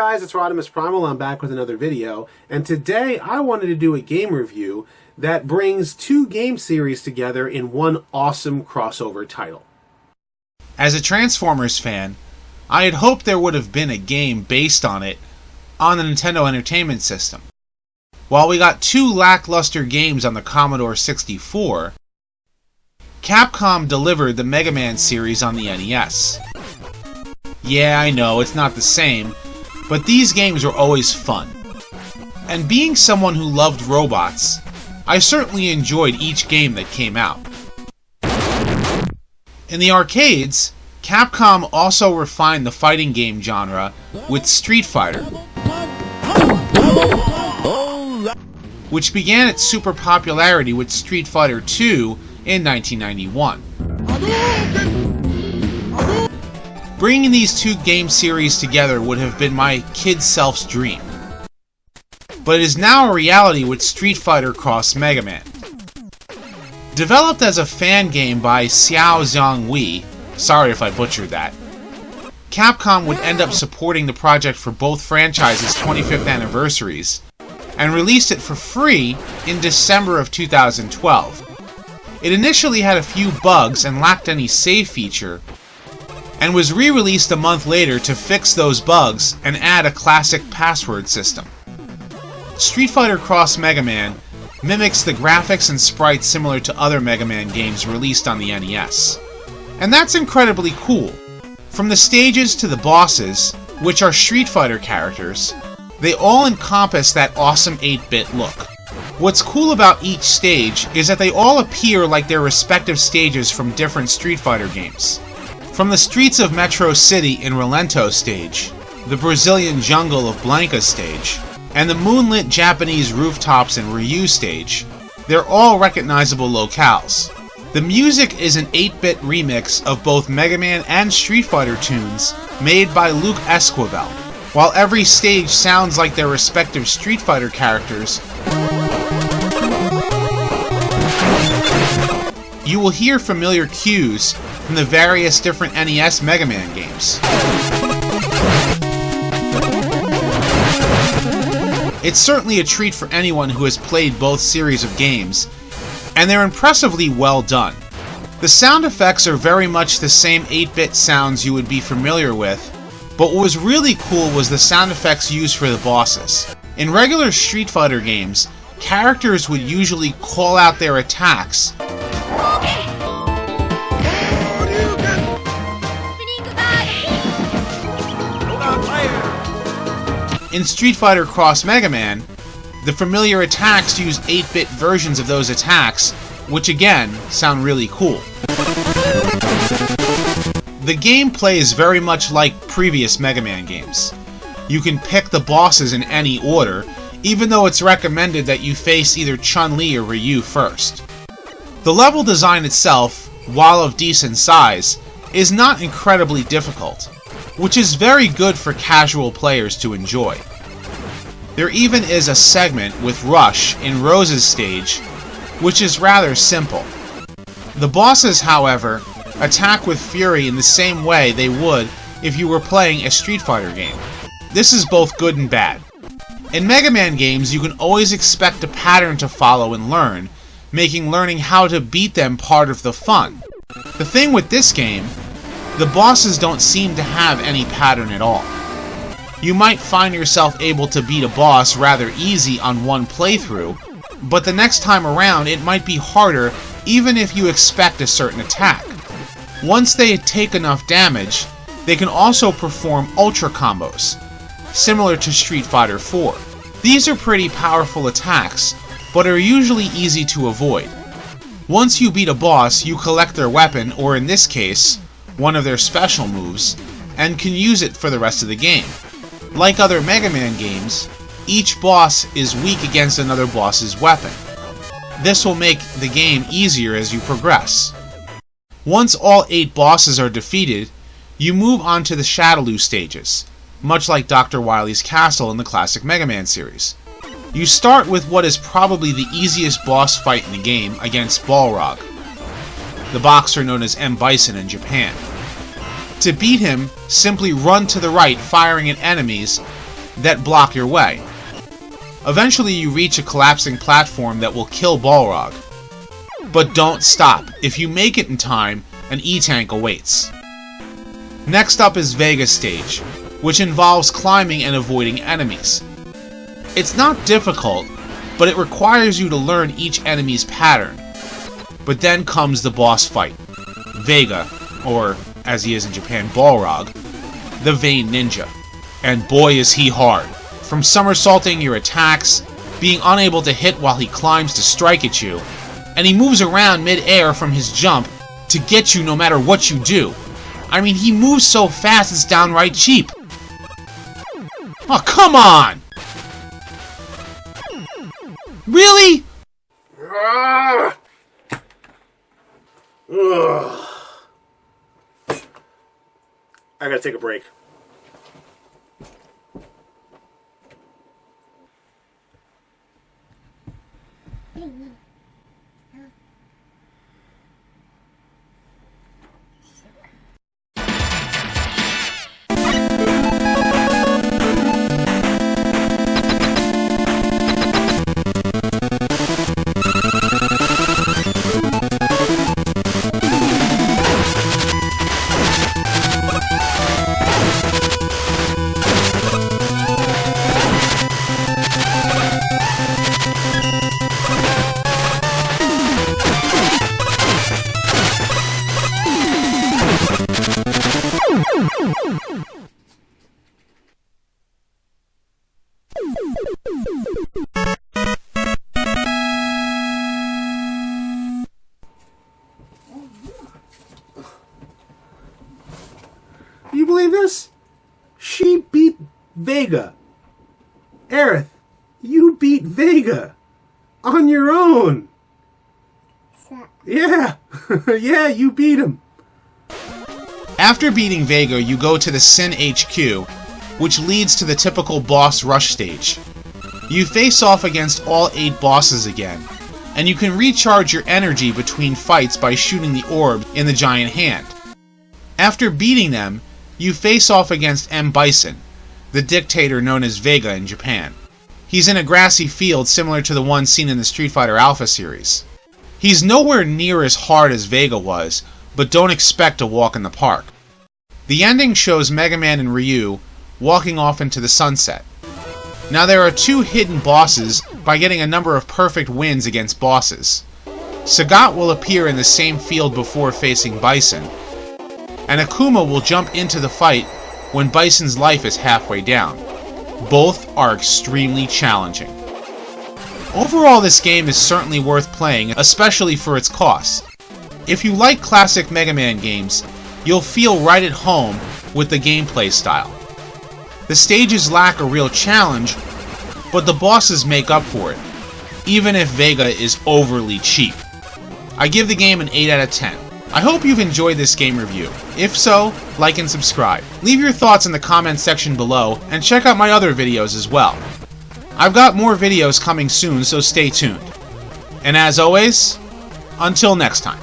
guys, it's Rodimus Primal. I'm back with another video, and today I wanted to do a game review that brings two game series together in one awesome crossover title. As a Transformers fan, I had hoped there would have been a game based on it on the Nintendo Entertainment System. While we got two lackluster games on the Commodore 64, Capcom delivered the Mega Man series on the NES. Yeah, I know, it's not the same, but these games were always fun. And being someone who loved robots, I certainly enjoyed each game that came out. In the arcades, Capcom also refined the fighting game genre with Street Fighter, which began its super popularity with Street Fighter II in 1991. Bringing these two game series together would have been my kid self's dream. But it is now a reality with Street Fighter Cross Mega Man. Developed as a fan game by Xiao Zhongwei, sorry if I butchered that, Capcom would end up supporting the project for both franchises' 25th anniversaries, and released it for free in December of 2012. It initially had a few bugs and lacked any save feature, and was re-released a month later to fix those bugs and add a classic password system. Street Fighter Cross Mega Man mimics the graphics and sprites similar to other Mega Man games released on the NES. And that's incredibly cool. From the stages to the bosses, which are Street Fighter characters, they all encompass that awesome 8-bit look. What's cool about each stage is that they all appear like their respective stages from different Street Fighter games. From the streets of Metro City in Relento stage, the Brazilian jungle of Blanca stage, and the moonlit Japanese rooftops in Ryu stage, they're all recognizable locales. The music is an 8-bit remix of both Mega Man and Street Fighter tunes made by Luke Esquivel. While every stage sounds like their respective Street Fighter characters, you will hear familiar cues from the various different NES Mega Man games. It's certainly a treat for anyone who has played both series of games, and they're impressively well done. The sound effects are very much the same 8-bit sounds you would be familiar with, but what was really cool was the sound effects used for the bosses. In regular Street Fighter games, characters would usually call out their attacks in Street Fighter Cross Mega Man. The familiar attacks use 8-bit versions of those attacks, which again, sound really cool. The gameplay is very much like previous Mega Man games. You can pick the bosses in any order, even though it's recommended that you face either Chun-Li or Ryu first. The level design itself, while of decent size, is not incredibly difficult, which is very good for casual players to enjoy. There even is a segment with Rush in Rose's stage, which is rather simple. The bosses, however, attack with fury in the same way they would if you were playing a Street Fighter game. This is both good and bad. In Mega Man games, you can always expect a pattern to follow and learn, making learning how to beat them part of the fun. The thing with this game, the bosses don't seem to have any pattern at all. You might find yourself able to beat a boss rather easy on one playthrough, but the next time around it might be harder even if you expect a certain attack. Once they take enough damage, they can also perform ultra combos, similar to Street Fighter IV. These are pretty powerful attacks, but are usually easy to avoid. Once you beat a boss, you collect their weapon, or in this case, one of their special moves, and can use it for the rest of the game. Like other Mega Man games, each boss is weak against another boss's weapon. This will make the game easier as you progress. Once all 8 bosses are defeated, you move on to the Shadaloo stages, much like Dr. Wily's castle in the classic Mega Man series. You start with what is probably the easiest boss fight in the game against Balrog, the boxer known as M. Bison in Japan. To beat him, simply run to the right firing at enemies that block your way. Eventually you reach a collapsing platform that will kill Balrog. But don't stop. If you make it in time, an E-Tank awaits. Next up is Vega Stage, which involves climbing and avoiding enemies. It's not difficult, but it requires you to learn each enemy's pattern. But then comes the boss fight. Vega, or as he is in Japan, Balrog, the Vain Ninja. And boy is he hard. From somersaulting your attacks, being unable to hit while he climbs to strike at you, and he moves around mid-air from his jump to get you no matter what you do. I mean, he moves so fast it's downright cheap. Oh, come on! Really? I gotta take a break. You believe this? She beat Vega. Aerith, you beat Vega. On your own. Yeah. Yeah, you beat him. After beating Vega, you go to the Sin HQ, which leads to the typical boss rush stage. You face off against all 8 bosses again, and you can recharge your energy between fights by shooting the orb in the giant hand. After beating them, you face off against M. Bison, the dictator known as Vega in Japan. He's in a grassy field similar to the one seen in the Street Fighter Alpha series. He's nowhere near as hard as Vega was, but don't expect a walk in the park. The ending shows Mega Man and Ryu walking off into the sunset. Now there are 2 hidden bosses by getting a number of perfect wins against bosses. Sagat will appear in the same field before facing Bison, and Akuma will jump into the fight when Bison's life is halfway down. Both are extremely challenging. Overall, this game is certainly worth playing, especially for its cost. If you like classic Mega Man games, you'll feel right at home with the gameplay style. The stages lack a real challenge, but the bosses make up for it, even if Vega is overly cheap. I give the game an 8 out of 10. I hope you've enjoyed this game review. If so, like and subscribe. Leave your thoughts in the comments section below, and check out my other videos as well. I've got more videos coming soon, so stay tuned. And as always, until next time.